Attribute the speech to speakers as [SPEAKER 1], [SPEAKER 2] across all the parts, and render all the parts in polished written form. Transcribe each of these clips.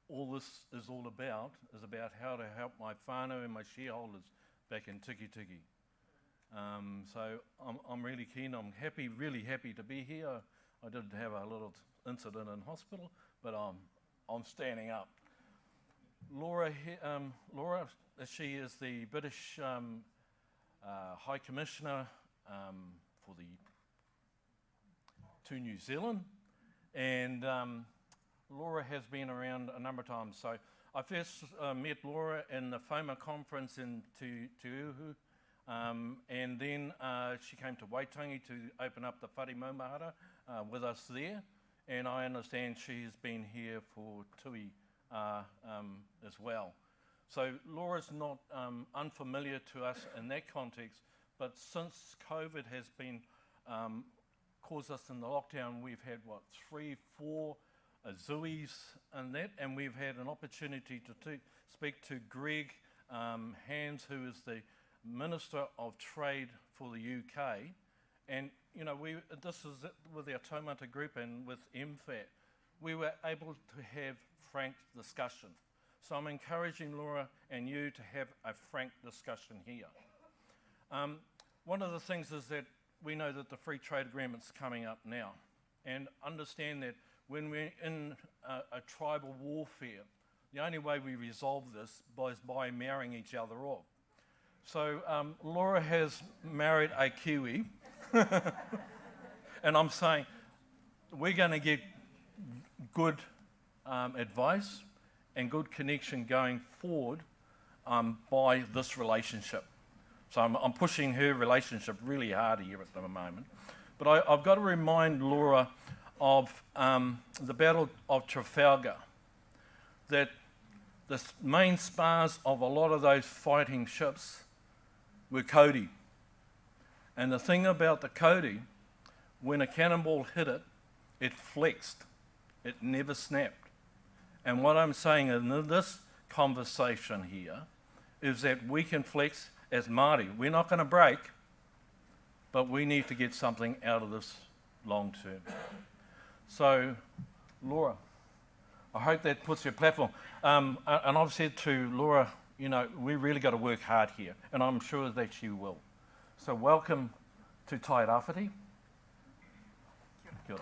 [SPEAKER 1] all this is all about is about how to help my whānau and my shareholders back in Tiki. So I'm really keen. I'm happy, really happy to be here. I did have a little incident in hospital, but I'm standing up. Laura, she is the British High Commissioner to New Zealand, and Laura has been around a number of times. So I first met Laura in the FOMA conference in Te Tairawhiti, and then she came to Waitangi to open up the Whare Maumahara with us there, and I understand she's been here for Tui as well. So Laura's not unfamiliar to us in that context, but since COVID has been caused us in the lockdown, we've had 3, 4 Zoes and that, and we've had an opportunity to speak to Greg Hands, who is the Minister of Trade for the UK, and this is with our taumata group and with MFAT, we were able to have frank discussion. So I'm encouraging Laura and you to have a frank discussion here. One of the things is that we know that the free trade agreement's coming up now, and understand that when we're in a tribal warfare, the only way we resolve this is by marrying each other off. So Laura has married a Kiwi, and I'm saying we're going to get good advice and good connection going forward by this relationship. So I'm pushing her relationship really hard here at the moment. But I've got to remind Laura of the Battle of Trafalgar, that the main spars of a lot of those fighting ships were Cody. And the thing about the Cody, when a cannonball hit it, it flexed. It never snapped. And what I'm saying in this conversation here is that we can flex as Māori. We're not going to break, but we need to get something out of this long term. So, Laura, I hope that puts your platform. And I've said to Laura, we really got to work hard here, and I'm sure that she will. So welcome to Te Tairawhiti. Kia ora.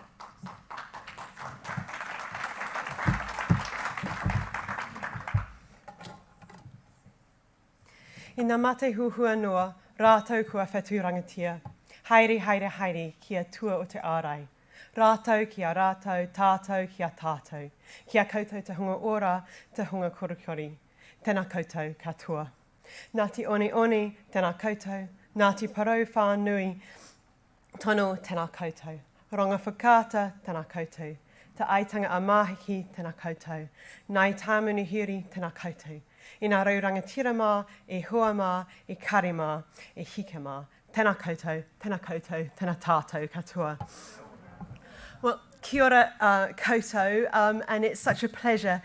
[SPEAKER 2] I ngā mate huhua noa, rātau kua whetū rangatia. Haere, haere, haere, kia tua o te ārai. Rātau kia rātau, tātau kia tātau. Kia koutou te hunga ora, te hunga korokiori. Tēnā koutou katoa. Ngāti one, tēnā koutou. Ngāti parau whānui, tono tēnā koutou. Ronga whakāta, tēnā koutou. Te aitanga a māhiki, tēnā koutou. Nai tāmunu hiri, tēnā koutou. I ngā raurangatira mā, e hua mā, e kare mā, e hika mā. Tēnā koutou, tēnā tātou katoa. Well, kia ora koutou, and it's such a pleasure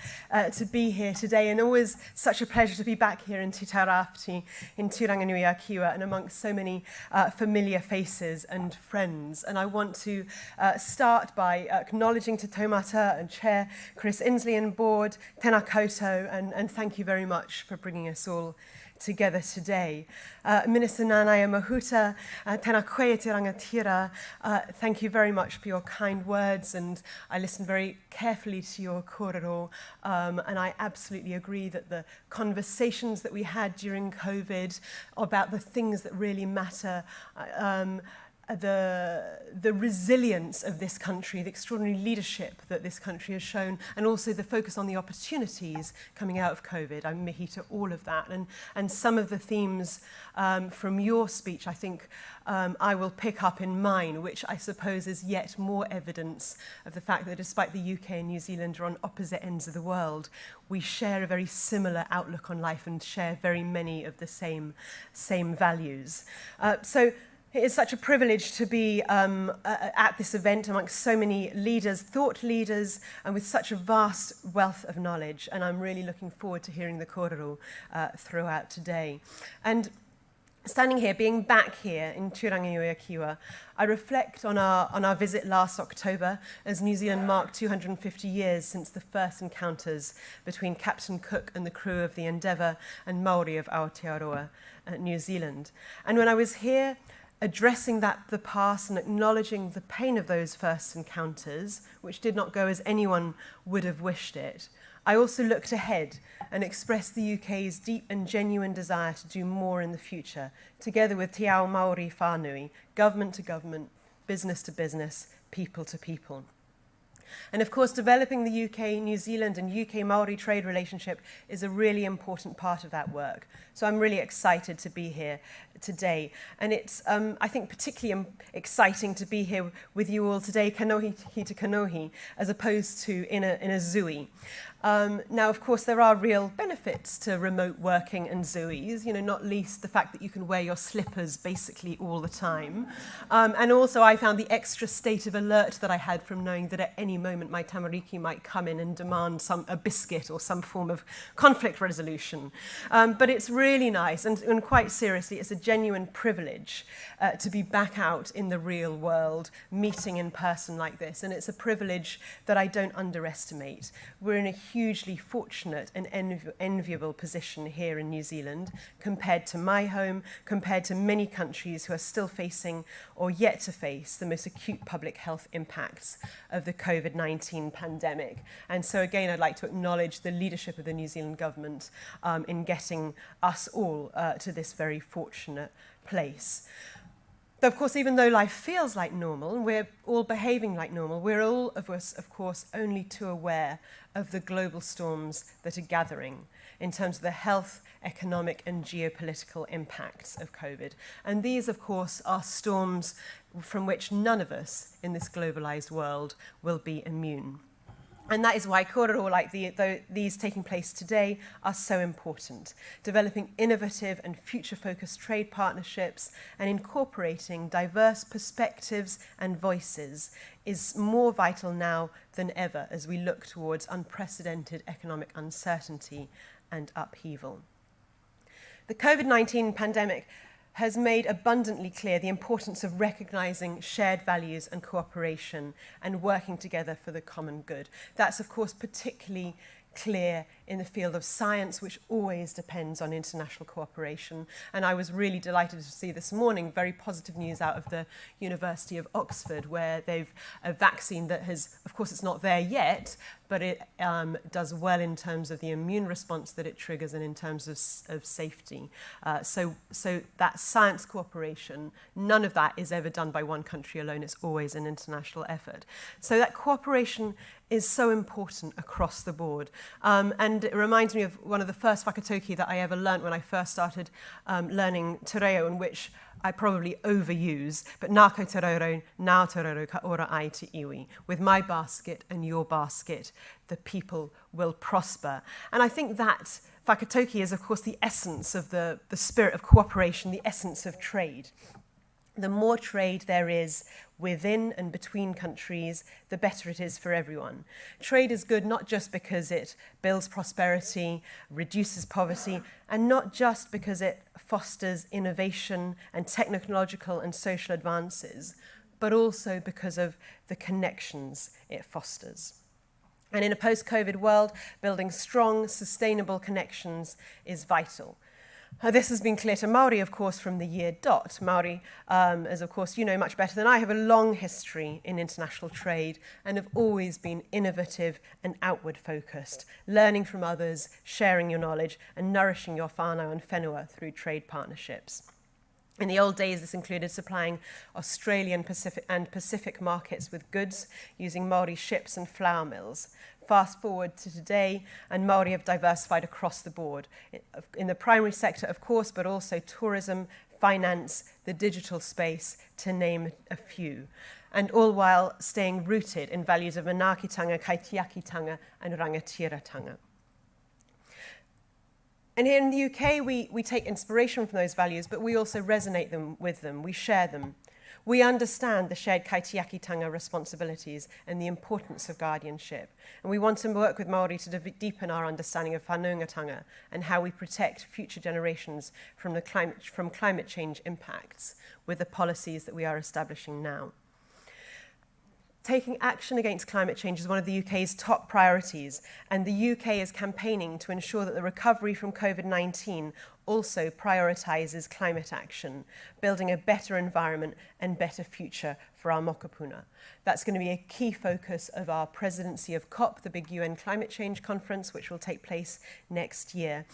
[SPEAKER 2] to be here today, and always such a pleasure to be back here in Te Tairawhiti, in Turanganui-a-Kiwa, and amongst so many familiar faces and friends. And I want to start by acknowledging Te Taumata and Chair Chris Inslee and Board, tēnā koutou, and thank you very much for bringing us all together today. Minister Nānai Mahuta, tēnā koe te rangatira, thank you very much for your kind words, and I listened very carefully to your korero, and I absolutely agree that the conversations that we had during COVID about the things that really matter, the resilience of this country, the extraordinary leadership that this country has shown, and also the focus on the opportunities coming out of COVID. I'm mihi to all of that. And some of the themes from your speech, I think I will pick up in mine, which I suppose is yet more evidence of the fact that despite the UK and New Zealand are on opposite ends of the world, we share a very similar outlook on life and share very many of the same values. So it is such a privilege to be at this event amongst so many leaders, thought leaders, and with such a vast wealth of knowledge. And I'm really looking forward to hearing the korero throughout today. And Standing here, being back here in Turangiuiakiwa, I reflect on our visit last October as New Zealand marked 250 years since the first encounters between Captain Cook and the crew of the Endeavour and Maori of Aotearoa, New Zealand. And when I was here addressing the past and acknowledging the pain of those first encounters, which did not go as anyone would have wished it, I also looked ahead and expressed the UK's deep and genuine desire to do more in the future, together with Te Ao Maori Whānui, government to government, business to business, people to people. And of course, developing the UK, New Zealand and UK Maori trade relationship is a really important part of that work. So I'm really excited to be here today. And it's, I think, particularly exciting to be here with you all today, kanohi to kanohi, as opposed to in a zui. Now, of course, there are real benefits to remote working and zuis, not least the fact that you can wear your slippers basically all the time. And also, I found the extra state of alert that I had from knowing that at any moment my tamariki might come in and demand a biscuit or some form of conflict resolution. But it's really nice, and quite seriously, it's a genuine privilege to be back out in the real world, meeting in person like this. And it's a privilege that I don't underestimate. We're in a hugely fortunate and enviable position here in New Zealand compared to my home, compared to many countries who are still facing or yet to face the most acute public health impacts of the COVID-19 pandemic. And so again, I'd like to acknowledge the leadership of the New Zealand government in getting us all to this very fortunate place. Though, of course, even though life feels like normal, and we're all behaving like normal, we're all of us, of course, only too aware of the global storms that are gathering in terms of the health, economic and geopolitical impacts of COVID. And these, of course, are storms from which none of us in this globalized world will be immune. And that is why korero like these taking place today are so important. Developing innovative and future-focused trade partnerships and incorporating diverse perspectives and voices is more vital now than ever as we look towards unprecedented economic uncertainty and upheaval. The COVID-19 pandemic has made abundantly clear the importance of recognizing shared values and cooperation and working together for the common good. That's, of course, particularly clear in the field of science, which always depends on international cooperation. And I was really delighted to see this morning very positive news out of the University of Oxford, where they've a vaccine that has, of course, it's not there yet, but it does well in terms of the immune response that it triggers and in terms of safety. So that science cooperation, none of that is ever done by one country alone. It's always an international effort. So that cooperation is so important across the board. And it reminds me of one of the first whakatauki that I ever learnt when I first started learning te reo, in which I probably overuse, but nā ko te roro, nā te roro ka ora ai te iwi. With my basket and your basket, the people will prosper. And I think that whakatauki is, of course, the essence of the spirit of cooperation, the essence of trade. The more trade there is within and between countries, the better it is for everyone. Trade is good not just because it builds prosperity, reduces poverty, and not just because it fosters innovation and technological and social advances, but also because of the connections it fosters. And in a post-COVID world, building strong, sustainable connections is vital. This has been clear to Maori, of course, from the year dot. Maori, as of course you know much better than I, have a long history in international trade and have always been innovative and outward focused, learning from others, sharing your knowledge and nourishing your whānau and whenua through trade partnerships. In the old days, this included supplying Australian Pacific markets with goods using Maori ships and flour mills. Fast forward to today, and Maori have diversified across the board, in the primary sector, of course, but also tourism, finance, the digital space, to name a few, and all while staying rooted in values of manaakitanga, kaitiakitanga, and rangatiratanga. And here in the UK, we take inspiration from those values, but we also resonate with them, we share them. We understand the shared kaitiakitanga responsibilities and the importance of guardianship. And we want to work with Maori to deepen our understanding of whanaungatanga and how we protect future generations from climate change impacts with the policies that we are establishing now. Taking action against climate change is one of the UK's top priorities, and the UK is campaigning to ensure that the recovery from COVID-19 also prioritises climate action, building a better environment and better future for our mokopuna. That's going to be a key focus of our presidency of COP, the big UN climate change conference, which will take place next year,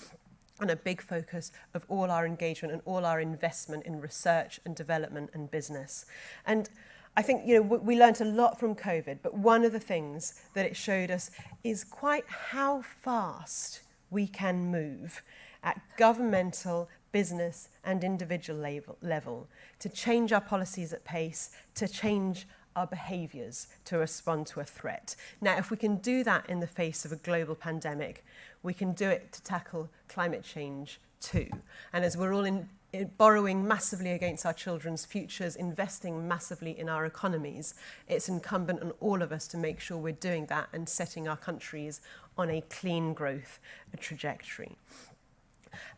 [SPEAKER 2] and a big focus of all our engagement and all our investment in research and development and business. And I think, we learned a lot from COVID, but one of the things that it showed us is quite how fast we can move at governmental, business and individual level to change our policies at pace, to change our behaviours to respond to a threat. Now, if we can do that in the face of a global pandemic, we can do it to tackle climate change too. And as we're all borrowing massively against our children's futures, investing massively in our economies, it's incumbent on all of us to make sure we're doing that and setting our countries on a clean growth trajectory.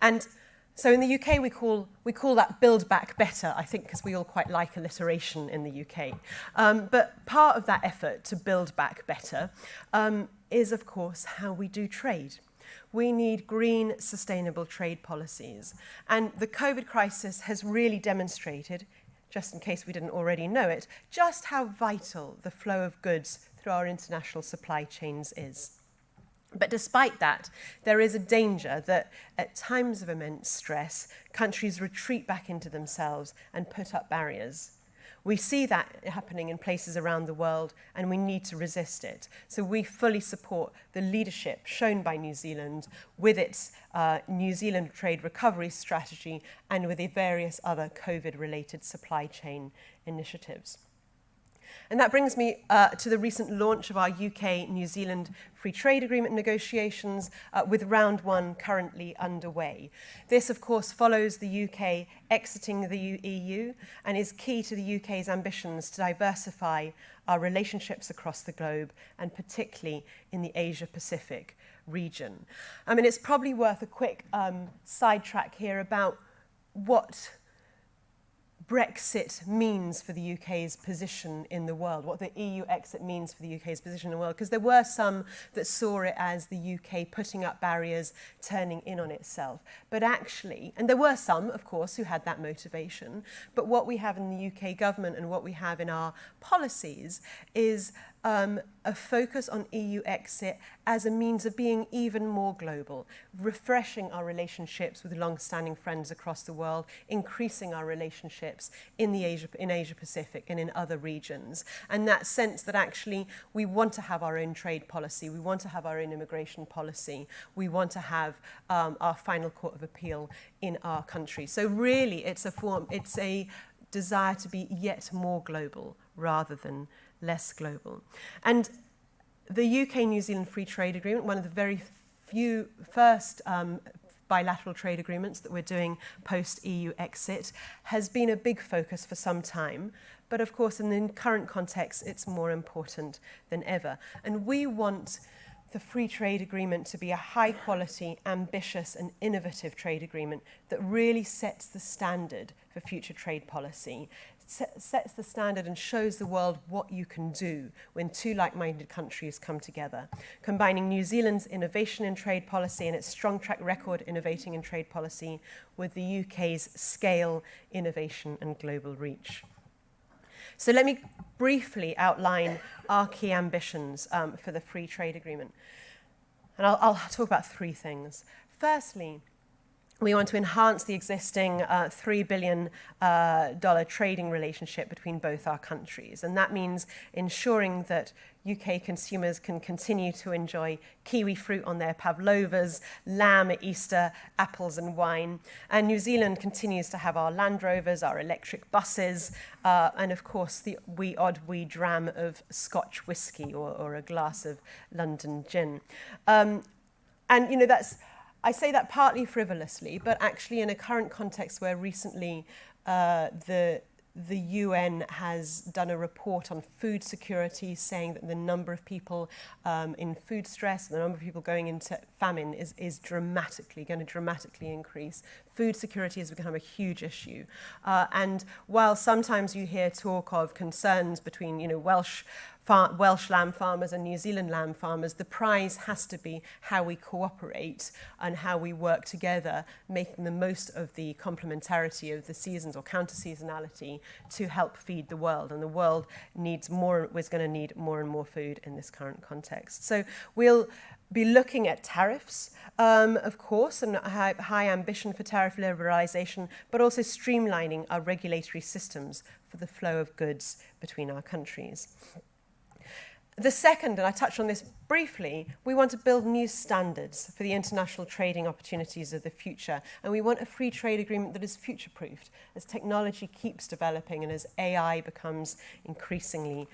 [SPEAKER 2] And so in the UK, we call that Build Back Better, I think, because we all quite like alliteration in the UK. But part of that effort to build back better is, of course, how we do trade. We need green, sustainable trade policies. And the COVID crisis has really demonstrated, just in case we didn't already know it, just how vital the flow of goods through our international supply chains is. But despite that, there is a danger that at times of immense stress, countries retreat back into themselves and put up barriers. We see that happening in places around the world, and we need to resist it. So we fully support the leadership shown by New Zealand with its New Zealand trade recovery strategy and with the various other COVID-related supply chain initiatives. And that brings me to the recent launch of our UK-New Zealand Free Trade Agreement negotiations with round one currently underway. This, of course, follows the UK exiting the EU and is key to the UK's ambitions to diversify our relationships across the globe, and particularly in the Asia-Pacific region. I mean, it's probably worth a quick sidetrack here about what Brexit means for the UK's position in the world, what the EU exit means for the UK's position in the world, because there were some that saw it as the UK putting up barriers, turning in on itself. But actually, and there were some, of course, who had that motivation, but what we have in the UK government and what we have in our policies is a focus on EU exit as a means of being even more global, refreshing our relationships with long-standing friends across the world, increasing our relationships in Asia Pacific and in other regions. And that sense that actually we want to have our own trade policy, we want to have our own immigration policy, we want to have our final court of appeal in our country. So really it's a desire to be yet more global rather than less global. And the UK-New Zealand Free Trade Agreement, one of the very first bilateral trade agreements that we're doing post-EU exit, has been a big focus for some time. But of course, in the current context, it's more important than ever. And we want the free trade agreement to be a high-quality, ambitious and innovative trade agreement that really sets the standard for future trade policy, sets the standard and shows the world what you can do when two like-minded countries come together, combining New Zealand's innovation in trade policy and its strong track record innovating in trade policy with the UK's scale, innovation and global reach. So let me briefly outline our key ambitions for the free trade agreement. And I'll talk about three things. Firstly, we want to enhance the existing $3 billion trading relationship between both our countries. And that means ensuring that UK consumers can continue to enjoy kiwi fruit on their pavlovas, lamb at Easter, apples and wine. And New Zealand continues to have our Land Rovers, our electric buses, and of course the wee dram of Scotch whisky or a glass of London gin. And you know, I say that partly frivolously, but actually in a current context where recently the the UN has done a report on food security saying that the number of people in food stress, the number of people going into famine is going to dramatically increase. Food security has become a huge issue. And while sometimes you hear talk of concerns between, Welsh lamb farmers and New Zealand lamb farmers, the prize has to be how we cooperate and how we work together, making the most of the complementarity of the seasons or counter-seasonality to help feed the world. And the world is going to need more and more food in this current context. So we'll be looking at tariffs, of course, and have high ambition for tariff liberalisation, but also streamlining our regulatory systems for the flow of goods between our countries. The second, and I touched on this briefly, we want to build new standards for the international trading opportunities of the future. And we want a free trade agreement that is future-proofed as technology keeps developing and as AI becomes increasingly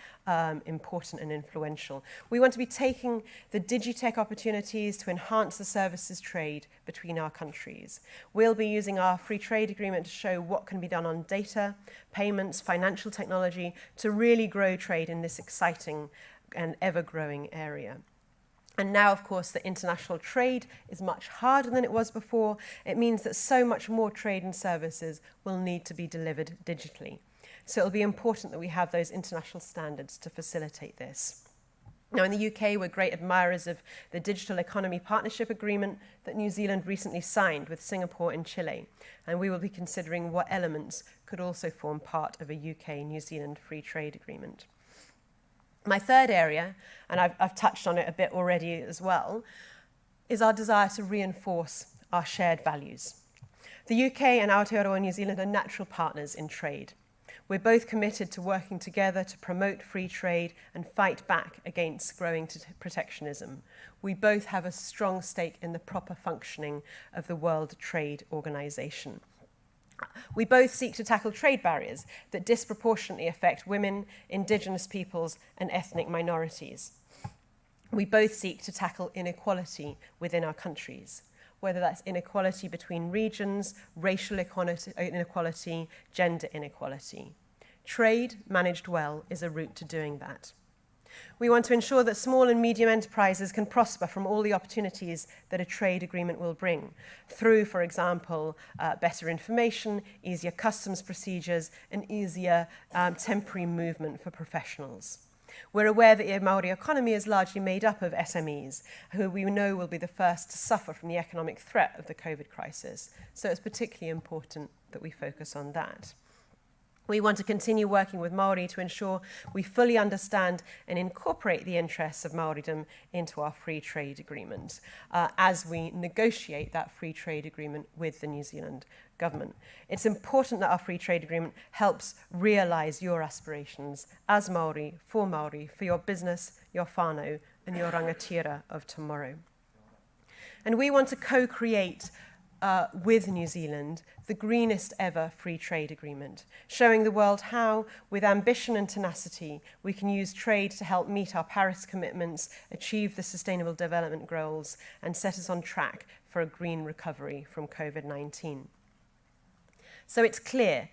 [SPEAKER 2] important and influential. We want to be taking the digitech opportunities to enhance the services trade between our countries. We'll be using our free trade agreement to show what can be done on data, payments, financial technology to really grow trade in this exciting and ever-growing area. And now, of course, the international trade is much harder than it was before. It means that so much more trade and services will need to be delivered digitally. So it'll be important that we have those international standards to facilitate this. Now, in the UK, we're great admirers of the Digital Economy Partnership Agreement that New Zealand recently signed with Singapore and Chile. And we will be considering what elements could also form part of a UK-New Zealand free trade agreement. My third area, and I've touched on it a bit already as well, is our desire to reinforce our shared values. The UK and Aotearoa New Zealand are natural partners in trade. We're both committed to working together to promote free trade and fight back against growing protectionism. We both have a strong stake in the proper functioning of the World Trade Organization. We both seek to tackle trade barriers that disproportionately affect women, Indigenous peoples, and ethnic minorities. We both seek to tackle inequality within our countries, whether that's inequality between regions, racial inequality, gender inequality. Trade, managed well, is a route to doing that. We want to ensure that small and medium enterprises can prosper from all the opportunities that a trade agreement will bring, through, for example, better information, easier customs procedures, and easier temporary movement for professionals. We're aware that the Maori economy is largely made up of SMEs, who we know will be the first to suffer from the economic threat of the COVID crisis. So it's particularly important that we focus on that. We want to continue working with Maori to ensure we fully understand and incorporate the interests of Maoridom into our free trade agreement as we negotiate that free trade agreement with the New Zealand government. It's important that our free trade agreement helps realise your aspirations as Maori, for your business, your whānau, and your rangatira of tomorrow. And we want to co-create with New Zealand, the greenest ever free trade agreement, showing the world how, with ambition and tenacity, we can use trade to help meet our Paris commitments, achieve the Sustainable Development Goals, and set us on track for a green recovery from COVID-19. So it's clear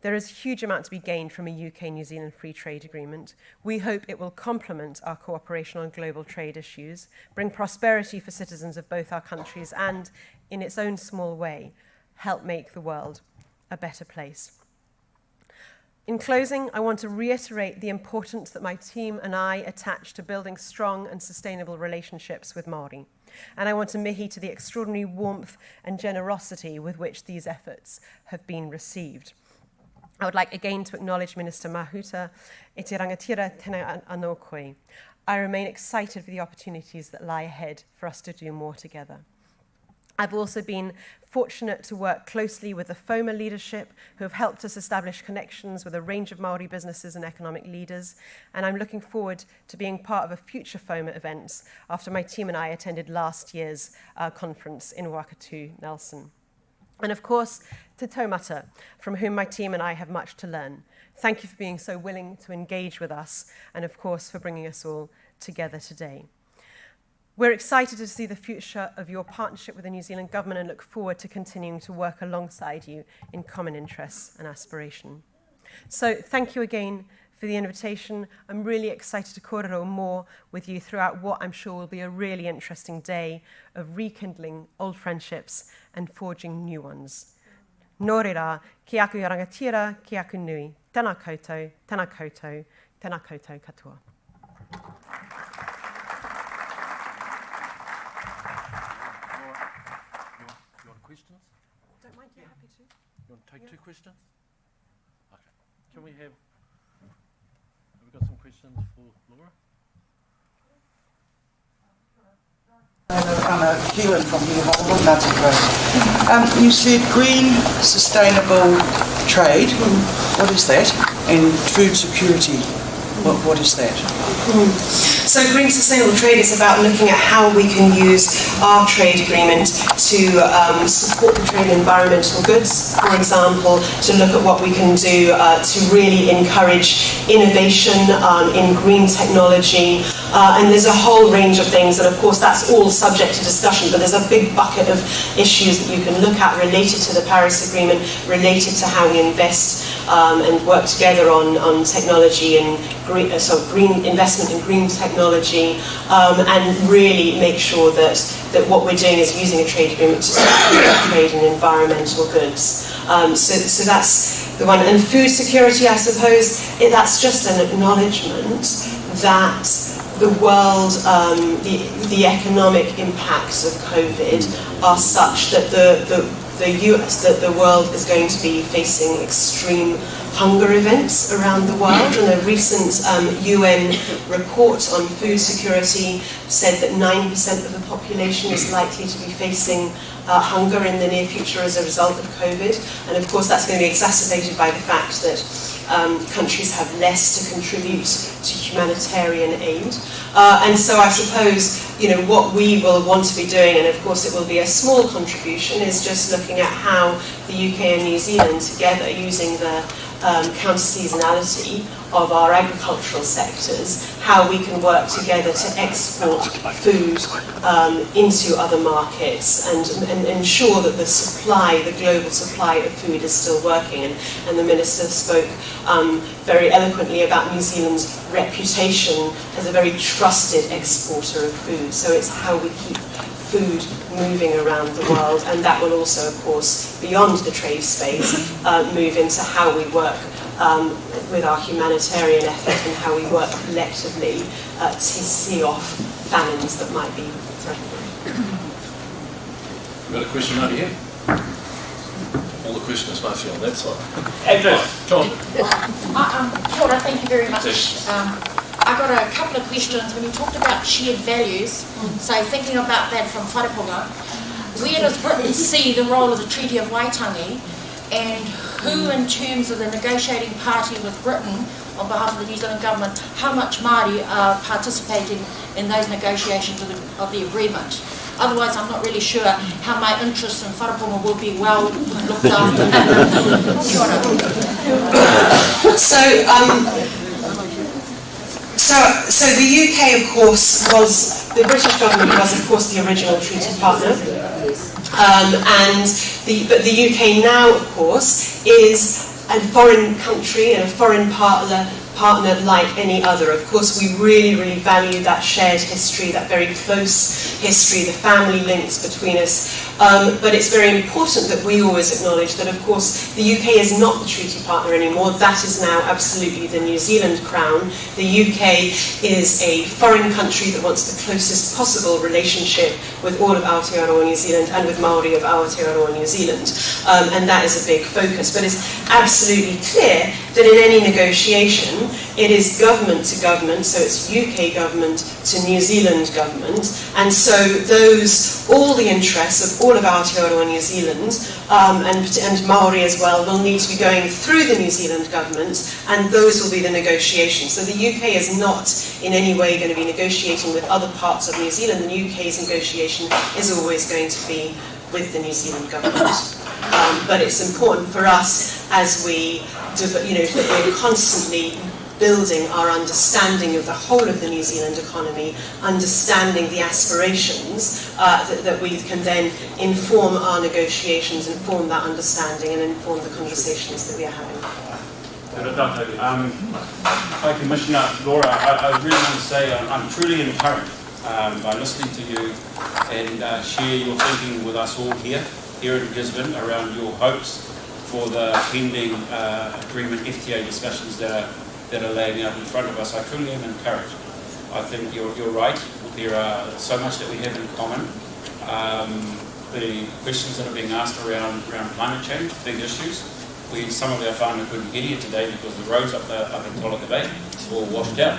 [SPEAKER 2] there is a huge amount to be gained from a UK-New Zealand free trade agreement. We hope it will complement our cooperation on global trade issues, bring prosperity for citizens of both our countries, and, in its own small way, help make the world a better place. In closing, I want to reiterate the importance that my team and I attach to building strong and sustainable relationships with Māori. And I want to mihi to the extraordinary warmth and generosity with which these efforts have been received. I would like again to acknowledge Minister Mahuta, e te rangatira tēnā anō koe. I remain excited for the opportunities that lie ahead for us to do more together. I've also been fortunate to work closely with the FOMA leadership, who have helped us establish connections with a range of Maori businesses and economic leaders, and I'm looking forward to being part of a future FOMA events after my team and I attended last year's conference in Wakatu, Nelson. And of course, Te Taumata, from whom my team and I have much to learn. Thank you for being so willing to engage with us, and of course for bringing us all together today. We're excited to see the future of your partnership with the New Zealand government and look forward to continuing to work alongside you in common interests and aspiration. So thank you again for the invitation. I'm really excited to korero more with you throughout what I'm sure will be a really interesting day of rekindling old friendships and forging new ones. Nō reira, ki aku i rangatira, ki aku nui. Tēnā koutou, tēnā koutou, tēnā koutou katoa.
[SPEAKER 1] You want questions?
[SPEAKER 2] Don't mind, you're happy to.
[SPEAKER 1] You want to take 2 questions? Okay. Can we have we got some questions for Laura?
[SPEAKER 3] I'm a Keelan from here, you said green, sustainable trade. What is that? And food security. What is that?
[SPEAKER 2] So green sustainable trade is about looking at how we can use our trade agreement to support the trade in environmental goods, for example, to look at what we can do to really encourage innovation in green technology, and there's a whole range of things, and of course that's all subject to discussion, but there's a big bucket of issues that you can look at related to the Paris Agreement, related to how we invest and work together on technology and green investment in green technology, and really make sure that what we're doing is using a trade agreement to support trade in environmental goods. So that's the one. And food security, I suppose, that's just an acknowledgement that the world, the economic impacts of COVID are such that the world is going to be facing extreme hunger events around the world, and a recent UN report on food security said that 9% of the population is likely to be facing hunger in the near future as a result of COVID, and of course that's going to be exacerbated by the fact that countries have less to contribute to humanitarian aid. And so I suppose, what we will want to be doing, and of course it will be a small contribution, is just looking at how the UK and New Zealand together, using the counter-seasonality of our agricultural sectors, how we can work together to export food into other markets and ensure that the global supply of food is still working. And the Minister spoke very eloquently about New Zealand's reputation as a very trusted exporter of food. So it's how we keep food moving around the world, and that will also, of course, beyond the trade space, move into how we work with our humanitarian effort and how we work collectively to see off famines that might be threatening.
[SPEAKER 4] We've got a question over here. All the questions must be on that side.
[SPEAKER 1] Andrew.
[SPEAKER 4] John.
[SPEAKER 5] Kia ora, thank you very much. I got a couple of questions. When you talked about shared values, so thinking about that from wharaponga, where does Britain see the role of the Treaty of Waitangi, and who, in terms of the negotiating party with Britain on behalf of the New Zealand government, how much Māori are participating in those negotiations of the agreement? Otherwise, I'm not really sure how my interests in wharaponga will be well looked after. Kia ora.
[SPEAKER 2] So the UK, of course, the British government was, of course, the original treaty partner. But the UK now, of course, is a foreign country and a foreign partner like any other. Of course, we really, really value that shared history, that very close history, the family links between us. But it's very important that we always acknowledge that, of course, the UK is not the treaty partner anymore. That is now absolutely the New Zealand crown. The UK is a foreign country that wants the closest possible relationship with all of Aotearoa New Zealand and with Maori of Aotearoa New Zealand. And that is a big focus. But it's absolutely clear that in any negotiation, it is government to government, so it's UK government to New Zealand government, and so all the interests of all of Aotearoa New Zealand and Maori as well will need to be going through the New Zealand government, and those will be the negotiations. So the UK is not in any way going to be negotiating with other parts of New Zealand. The UK's negotiation is always going to be with the New Zealand government. But it's important for us as that we're constantly building our understanding of the whole of the New Zealand economy, understanding the aspirations that we can then inform our negotiations, inform that understanding, and inform the conversations that we are having.
[SPEAKER 6] Hi Commissioner Laura, I really want to say I'm truly encouraged by listening to you and share your thinking with us all here in Gisborne around your hopes for the pending agreement FTA discussions that are laying out in front of us. I truly am encouraged. I think you're right. There are so much that we have in common. The questions that are being asked around climate change, big issues. Some of our whānau couldn't get here today because the roads up in Clarke Bay were washed out.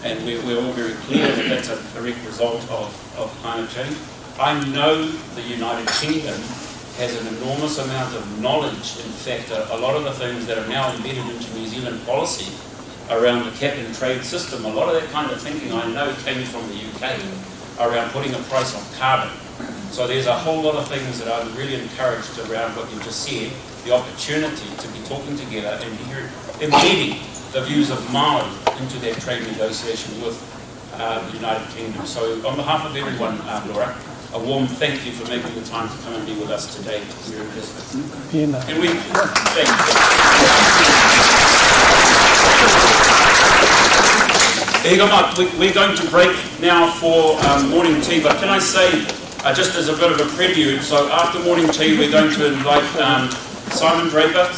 [SPEAKER 6] And we're all very clear that that's a direct result of climate change. I know the United Kingdom has an enormous amount of knowledge. In fact, a lot of the things that are now embedded into New Zealand policy around the cap and trade system, a lot of that kind of thinking I know came from the UK around putting a price on carbon. So there's a whole lot of things that I'm really encouraged around what you just said, the opportunity to be talking together and embedding the views of Maori into their trade negotiation with the United Kingdom. So on behalf of everyone, Laura, a warm thank you for making the time to come and be with us today here in Gisborne. And we thank you. We're going to break now for morning tea, but can I say, just as a bit of a prelude, so after morning tea we're going to invite Simon Draper.